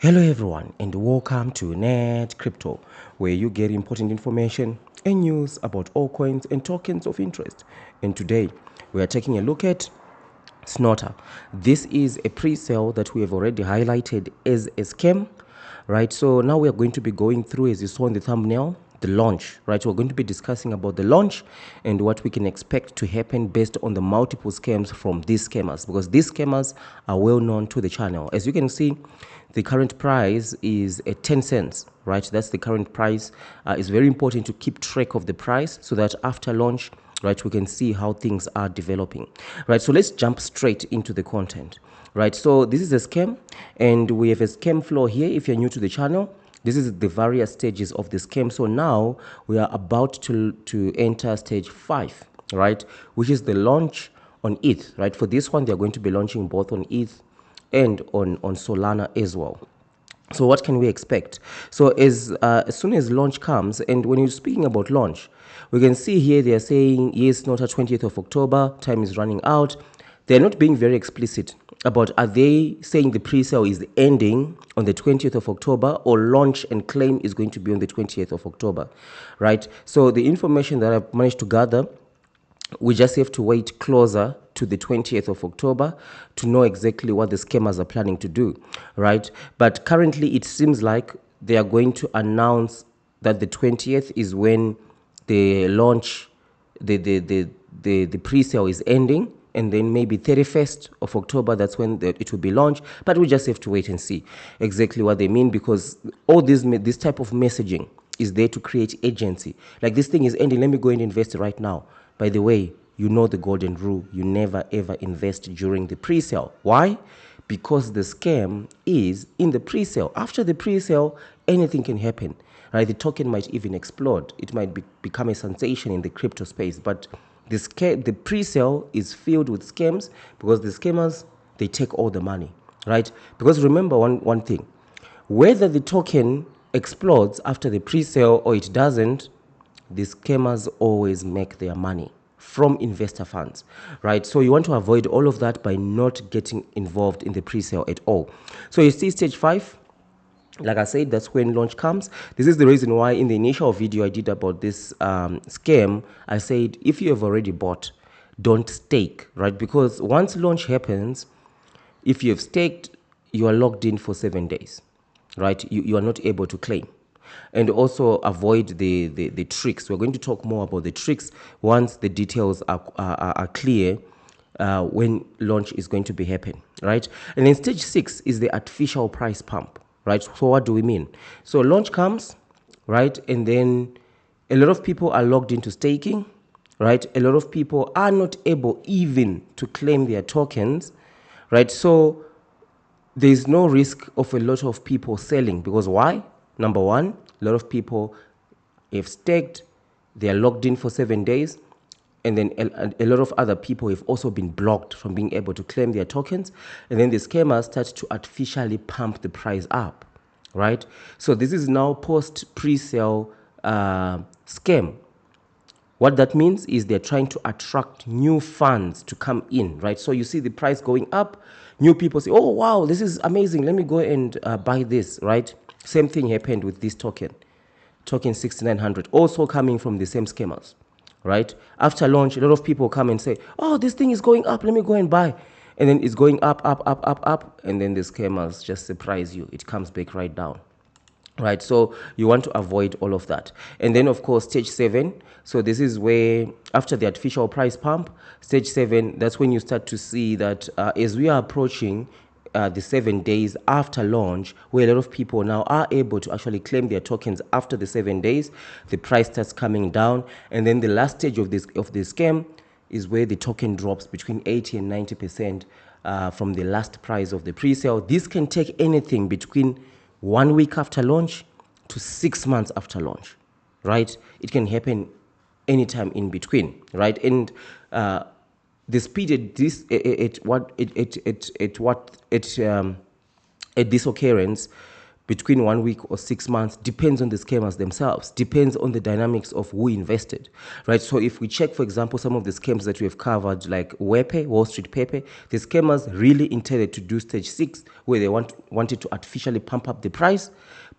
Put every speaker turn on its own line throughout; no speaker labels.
Hello everyone and welcome to Net Crypto, where you get important information and news about all coins and tokens of interest. And today we are taking a look at Snorter. This is a pre-sale that we have already highlighted as a scam, right? So now we are going to be going through, as you saw in the thumbnail, the launch, right? We're going to be discussing about the launch and what we can expect to happen based on the multiple scams from these scammers, because these scammers are well known to the channel. As you can see, the current price is at 10 cents, right? That's the current price. It's very important to keep track of the price so that after launch, right, we can see how things are developing, right? So let's jump straight into the content, right? So this is a scam, and we have a scam flow here. If you're new to the channel, this is the various stages of the scam. So now we are about to enter stage 5, right, which is the launch on ETH, right? For this one, they're going to be launching both on ETH and on Solana as well. So what can we expect? So as soon as launch comes, and when you're speaking about launch, we can see here they are saying, yes, not at 20th of October, time is running out. They're not being very explicit about, are they saying the pre-sale is ending on the 20th of October or launch and claim is going to be on the 20th of October, right? So the information that I've managed to gather, we just have to wait closer to the 20th of October to know exactly what the scammers are planning to do, right? But currently it seems like they are going to announce that the 20th is when the launch, the pre-sale is ending, and then maybe 31st of October, that's when it will be launched. But we just have to wait and see exactly what they mean, because all this type of messaging is there to create agency. Like, this thing is ending, let me go and invest right now. By the way, you know the golden rule, you never ever invest during the pre-sale. Why? Because the scam is in the pre-sale. After the pre-sale, anything can happen, right? The token might even explode. It might become a sensation in the crypto space. But the pre-sale is filled with scams, because the scammers, they take all the money, right? Because remember one thing, whether the token explodes after the pre-sale or it doesn't, the scammers always make their money from investor funds, right? So you want to avoid all of that by not getting involved in the pre-sale at all. So you see stage 5, like I said, that's when launch comes. This is the reason why in the initial video I did about this scam, I said, if you have already bought, don't stake, right? Because once launch happens, if you have staked, you are locked in for 7 days, right? You are not able to claim. And also avoid the tricks. We're going to talk more about the tricks once the details are clear, when launch is going to be happen, right? And then stage 6 is the artificial price pump, right? So what do we mean? So launch comes, right? And then a lot of people are logged into staking, right? A lot of people are not able even to claim their tokens, right? So there's no risk of a lot of people selling, because why? Number one, a lot of people have staked, they are logged in for 7 days, and then a lot of other people have also been blocked from being able to claim their tokens, and then the scammers start to artificially pump the price up, right? So this is now post pre-sale scam. What that means is they're trying to attract new funds to come in, right? So you see the price going up, new people say, oh, wow, this is amazing, let me go and buy this, right? Same thing happened with this token 6900, also coming from the same scammers, right? After launch, a lot of people come and say, oh, this thing is going up, let me go and buy. And then it's going up, and then the scammers just surprise you. It comes back right down, right? So you want to avoid all of that. And then of course stage 7, so this is where after the artificial price pump, stage 7, that's when you start to see that as we are approaching the 7 days after launch, where a lot of people now are able to actually claim their tokens after the 7 days, the price starts coming down. And then the last stage of this scam is where the token drops between 80 and 90% from the last price of the pre-sale. This can take anything between 1 week after launch to 6 months after launch, right? It can happen anytime in between, right? And the speed at this occurrence between 1 week or 6 months, depends on the scammers themselves, depends on the dynamics of who invested, right? So if we check, for example, some of the scams that we have covered, like Wepe, Wall Street Pepe, the scammers really intended to do stage 6, where they wanted to artificially pump up the price,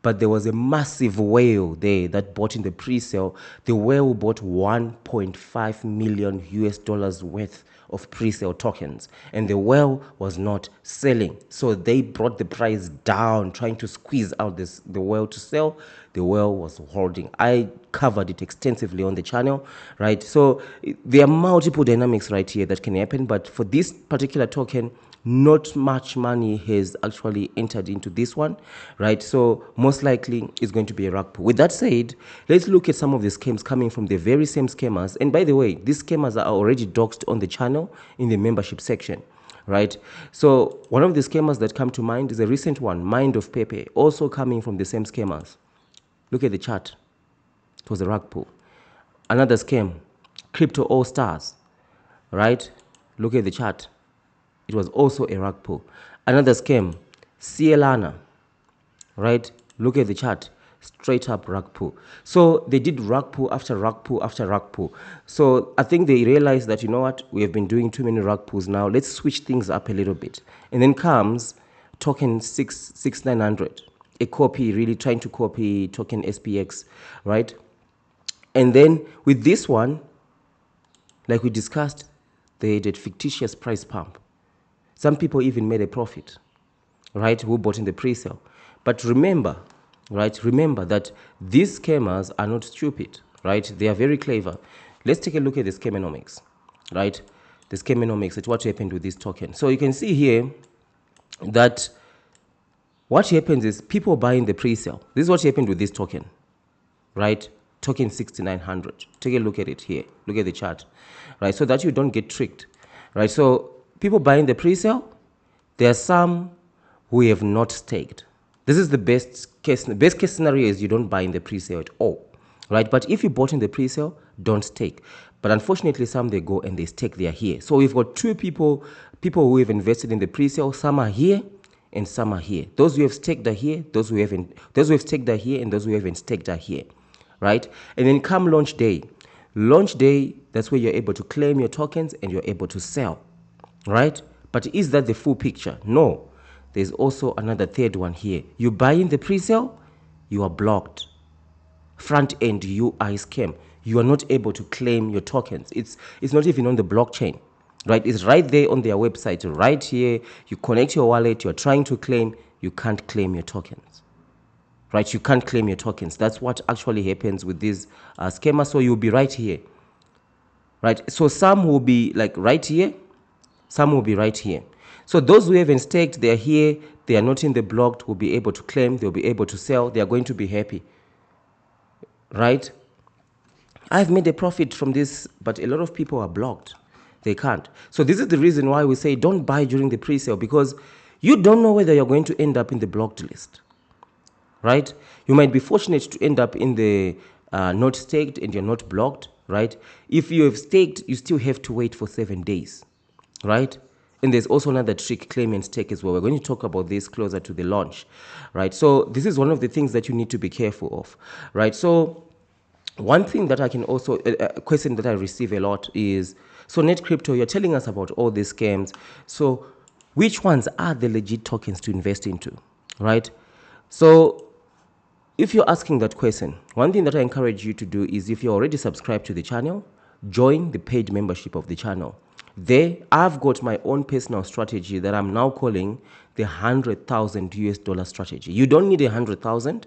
but there was a massive whale there that bought in the pre-sale. The whale bought 1.5 million US dollars worth of pre-sale tokens, and the whale was not selling. So they brought the price down, trying to squeeze out the whale to sell. The whale was holding. I covered it extensively on the channel, right? So there are multiple dynamics right here that can happen, but for this particular token, not much money has actually entered into this one, right? So most likely it's going to be a rug pull. With that said, let's look at some of the scams coming from the very same scammers. And by the way, these scammers are already doxed on the channel in the membership section, right? So one of the scammers that come to mind is a recent one, Mind of Pepe, also coming from the same scammers. Look at the chart. It was a rug pull. Another scam, Crypto All Stars, right? Look at the chart. It was also a rug pull. Another scam, Cielana, right? Look at the chart, straight up rug pull. So they did rug pull after rug pull after rug pull. So I think they realized that, you know what, we have been doing too many rug pulls now. Let's switch things up a little bit. And then comes token 6900, a copy, really trying to copy token SPX, right? And then with this one, like we discussed, they did fictitious price pump. Some people even made a profit, right, who bought in the pre-sale. But remember, right, remember that these scammers are not stupid, right? They are very clever. Let's take a look at the scamonomics, right? The scamonomics, at what happened with this token. So you can see here that what happens is people buy in the pre-sale. This is what happened with this token, right? Token 6900. Take a look at it here. Look at the chart, right? So that you don't get tricked, right? So people buying the pre-sale, there are some who have not staked. This is the best case. The best case scenario is you don't buy in the pre-sale at all, right? But if you bought in the pre-sale, don't stake. But unfortunately, some they go and they stake. They are here. So we've got two people who have invested in the pre-sale. Some are here and some are here. Those who have staked are here. Those who have staked are here, and those who haven't staked are here, right? And then come launch day. Launch day, that's where you're able to claim your tokens and you're able to sell, right? But is that the full picture? No. There's also another third one here. You buy in the pre-sale, you are blocked. Front-end UI scam. You are not able to claim your tokens. It's not even on the blockchain, right? It's right there on their website, right here. You connect your wallet, you're trying to claim, you can't claim your tokens, right? You can't claim your tokens. That's what actually happens with these scammers. So you'll be right here, right? So some will be like right here, some will be right here. So those who haven't staked, they're here, they are not in the blocked, will be able to claim, they'll be able to sell, they are going to be happy, right? I've made a profit from this, but a lot of people are blocked. They can't. So this is the reason why we say don't buy during the pre-sale, because you don't know whether you're going to end up in the blocked list, right? You might be fortunate to end up in the not staked and you're not blocked, right? If you have staked, you still have to wait for 7 days, right? And there's also another trick, claim and stake as well. We're going to talk about this closer to the launch, right? So this is one of the things that you need to be careful of, right? So one thing that I can also, a question that I receive a lot is, so Net Crypto, you're telling us about all these scams. So which ones are the legit tokens to invest into, right? So if you're asking that question, one thing that I encourage you to do is, if you're already subscribed to the channel, join the paid membership of the channel. There, I've got my own personal strategy that I'm now calling the 100,000 US dollar strategy. You don't need 100,000,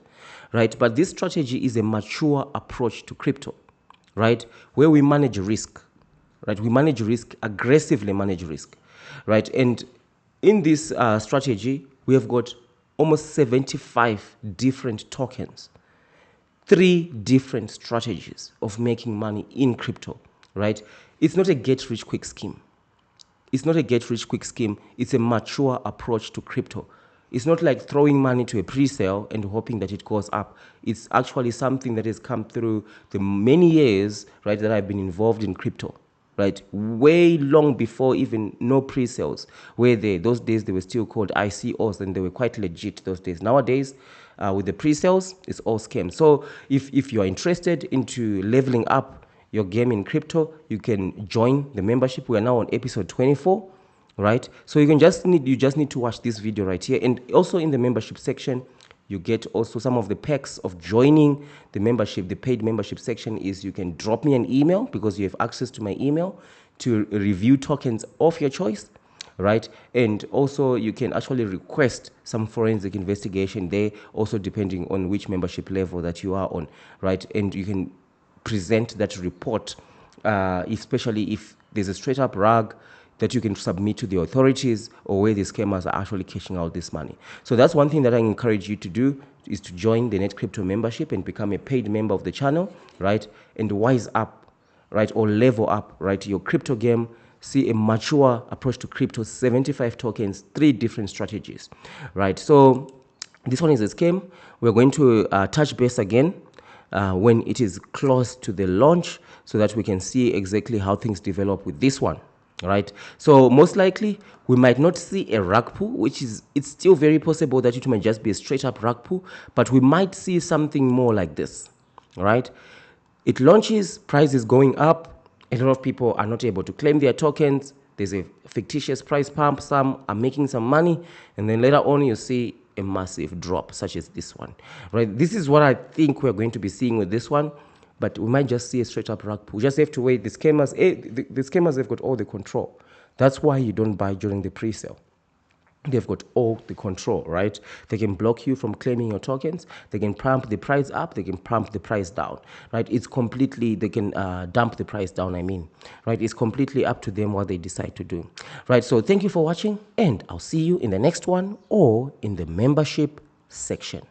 right? But this strategy is a mature approach to crypto, right? Where we manage risk, right? We manage risk, aggressively manage risk, right? And in this strategy, we have got almost 75 different tokens, 3 different strategies of making money in crypto, right? It's not a get-rich-quick scheme. It's not a get-rich-quick scheme. It's a mature approach to crypto. It's not like throwing money to a pre-sale and hoping that it goes up. It's actually something that has come through the many years, right, that I've been involved in crypto, right? Way long before even no pre-sales, where those days they were still called ICOs, and they were quite legit those days. Nowadays, with the pre-sales, it's all scams. So if you're interested into leveling up your game in crypto, you can join the membership. We are now on episode 24, right? So you just need to watch this video right here. And also in the membership section, you get also some of the perks of joining the membership. The paid membership section is you can drop me an email, because you have access to my email, to review tokens of your choice, right? And also you can actually request some forensic investigation there, also depending on which membership level that you are on, right? And you can present that report, especially if there's a straight up rug that you can submit to the authorities, or where the scammers are actually cashing out this money. So that's one thing that I encourage you to do, is to join the Net Crypto membership and become a paid member of the channel, right? And wise up, right? Or level up, right? Your crypto game, see a mature approach to crypto, 75 tokens, 3 different strategies, right? So this one is a scam. We're going to touch base again when it is close to the launch, so that we can see exactly how things develop with this one, right? So most likely we might not see a rug pull, which is, it's still very possible that it might just be a straight up rug pull, but we might see something more like this, right? It launches, price is going up, a lot of people are not able to claim their tokens, there's a fictitious price pump, some are making some money, and then later on you see a massive drop, such as this one, right? This is what I think we're going to be seeing with this one, but we might just see a straight up rug pull. We just have to wait. The scammers, the scammers have got all the control. That's why you don't buy during the pre-sale. They've got all the control, right? They can block you from claiming your tokens. They can pump the price up. They can pump the price down, right? It's completely, they can dump the price down, right? It's completely up to them what they decide to do, right? So thank you for watching, and I'll see you in the next one, or in the membership section.